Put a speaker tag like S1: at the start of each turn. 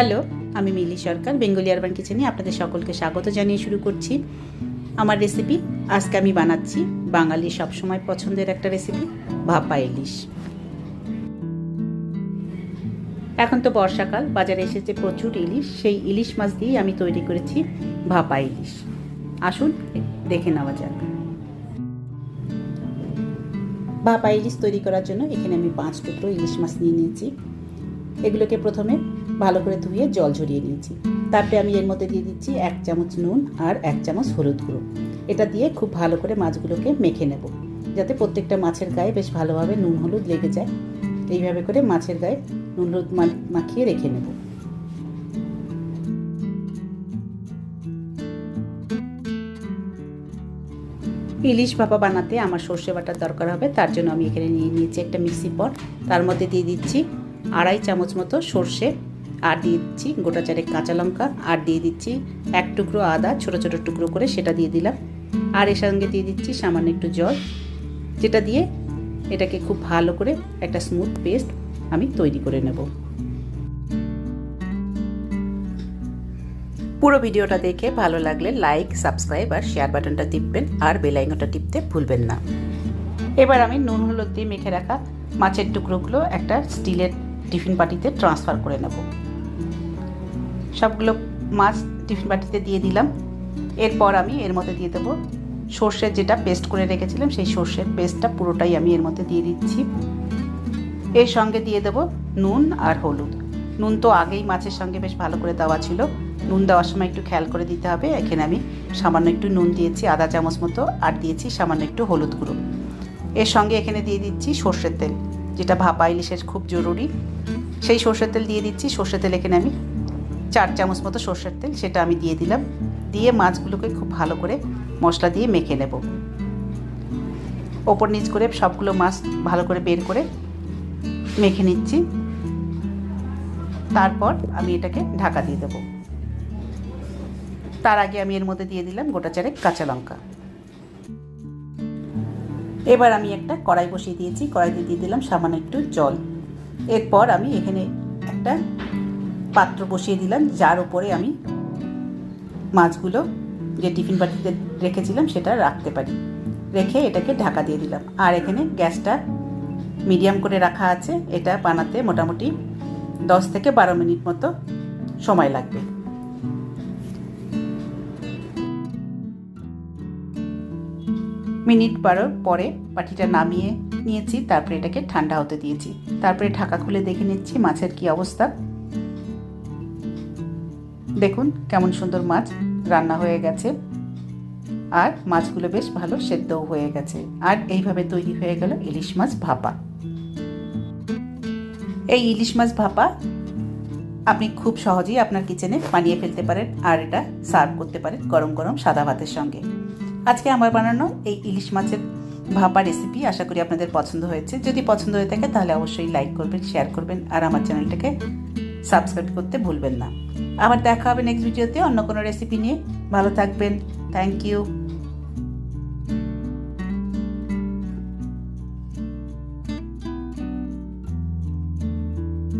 S1: Hello, আমি মিলি সরকার Bengali urban কিচেনে আপনাদের সকলকে স্বাগত জানিয়ে শুরু করছি আমার রেসিপি। আজকে আমি বানাচ্ছি বাঙালির সবসময় পছন্দের একটা রেসিপি, ভাপা ইলিশ। এখন তো বর্ষাকাল, বাজারে এসেছে প্রচুর ইলিশ। সেই ইলিশ মাছ দিয়েই আমি তৈরি করেছি ভাপা ইলিশ। আসুন দেখে নেওয়া যাক। ভাপা ইলিশ তৈরি করার জন্য এখানে আমি 5 টুকরো ইলিশ মাছ নিয়ে নিয়েছি। এগুলোকে প্রথমে ভালো করে ধুয়ে জল ঝরিয়ে নিয়েছি। তারপরে আমি এর মধ্যে দিয়ে দিচ্ছি 1 চামচ নুন আর 1 চামচ হলুদ গুঁড়ো। এটা দিয়ে খুব ভালো করে মাছগুলোকে মেখে নেব, যাতে প্রত্যেকটা মাছের গায়ে বেশ ভালোভাবে নুন হলুদ লেগে যায়। এইভাবে করে মাছের গায়ে নুন হলুদ মাখিয়ে রেখে নেব। ইলিশ ভাপা বানাতে আমার সর্ষে বাটার দরকার হবে, তার জন্য আমি এখানে নিয়ে নিয়েছি একটা মিক্সি পট। তার মধ্যে দিয়ে দিচ্ছি 2.5 চামচ মতো সর্ষে, আর দিয়ে দিচ্ছি গোটা 4 কাঁচা লঙ্কা, আর দিয়ে দিচ্ছি 1 টুকরো আদা ছোট ছোট টুকরো করে সেটা দিয়ে দিলাম। আর এর সঙ্গে দিয়ে দিচ্ছি সামান্য একটু জল, যেটা দিয়ে এটাকে খুব ভালো করে একটা স্মুথ পেস্ট আমি তৈরি করে নেব। পুরো ভিডিওটা দেখে ভালো লাগলে লাইক, সাবস্ক্রাইব আর শেয়ার বাটনটা টিপবেন, আর বেল আইকনটা টিপতে ভুলবেন না। এবার আমি নুন হলুদ দিয়ে মেখে রাখা মাছের টুকরোগুলো একটা স্টিলের টিফিন বাটিতে ট্রান্সফার করে নেব। সবগুলো মাছ টিফিন বাটিতে দিয়ে দিলাম। এরপর আমি এর মধ্যে দিয়ে দেবো সর্ষের যেটা পেস্ট করে রেখেছিলাম, সেই সর্ষের পেস্টটা পুরোটাই আমি এর মধ্যে দিয়ে দিচ্ছি। এর সঙ্গে দিয়ে দেবো নুন আর হলুদ। নুন তো আগেই মাছের সঙ্গে বেশ ভালো করে দেওয়া ছিল, নুন দেওয়ার সময় একটু খেয়াল করে দিতে হবে। এখানে আমি সামান্য একটু নুন দিয়েছি, আধা চামচ মতো, আর দিয়েছি সামান্য একটু হলুদ গুঁড়ো। এর সঙ্গে এখানে দিয়ে দিচ্ছি সর্ষের তেল, যেটা ভাপা ইলিশের খুব জরুরি। সেই সর্ষের তেল দিয়ে দিচ্ছি। সর্ষের তেল এখানে আমি 4 চামচ মতো সর্ষের তেল, সেটা আমি দিয়ে দিলাম। দিয়ে মাছগুলোকে খুব ভালো করে মশলা দিয়ে মেখে নেব। ওপর নিচ করে সবগুলো মাছ ভালো করে বের করে মেখে নিচ্ছি। তারপর আমি এটাকে ঢাকা দিয়ে দেব। তার আগে আমি এর মধ্যে দিয়ে দিলাম গোটা 4 কাঁচা লঙ্কা। এবার আমি একটা কড়াই বসিয়ে দিয়েছি, কড়াইতে দিয়ে দিলাম সামান্য একটু জল। এরপর আমি এখানে একটা পাত্র বসিয়ে দিলাম, যার উপরে আমি মাছগুলো যে টিফিন বাটিতে রেখেছিলাম সেটা রাখতে পারি। রেখে এটাকে ঢাকা দিয়ে দিলাম। আর এখানে গ্যাসটা মিডিয়াম করে রাখা আছে। এটা বানাতে মোটামুটি 10 থেকে 12 মিনিট মতো সময় লাগবে। মিনিট 12 পরে বাটিটা নামিয়ে নিয়েছি। তারপরে এটাকে ঠান্ডা হতে দিয়েছি। তারপরে ঢাকা খুলে দেখে নিচ্ছি মাছের কি অবস্থা। দেখুন কেমন সুন্দর মাছ রান্না হয়ে গেছে, আর মাছগুলো বেশ ভালো সেদ্ধও হয়ে গেছে। আর এইভাবে তৈরি হয়ে গেল ইলিশ মাছ ভাপা। এই ইলিশ মাছ ভাপা আপনি খুব সহজেই আপনার কিচেনে বানিয়ে ফেলতে পারেন, আর এটা সার্ভ করতে পারেন গরম গরম সাদা ভাতের সঙ্গে। আজকে আমার বানানো এই ইলিশ মাছের ভাপা রেসিপি আশা করি আপনাদের পছন্দ হয়েছে। যদি পছন্দ হয়ে থাকে তাহলে অবশ্যই লাইক করবেন, শেয়ার করবেন, আর আমার চ্যানেলটাকে সাবস্ক্রাইব করতে ভুলবেন না। আবার দেখা হবে নেক্সট ভিডিওতে অন্য কোনো রেসিপি নিয়ে। ভালো থাকবেন। Thank you.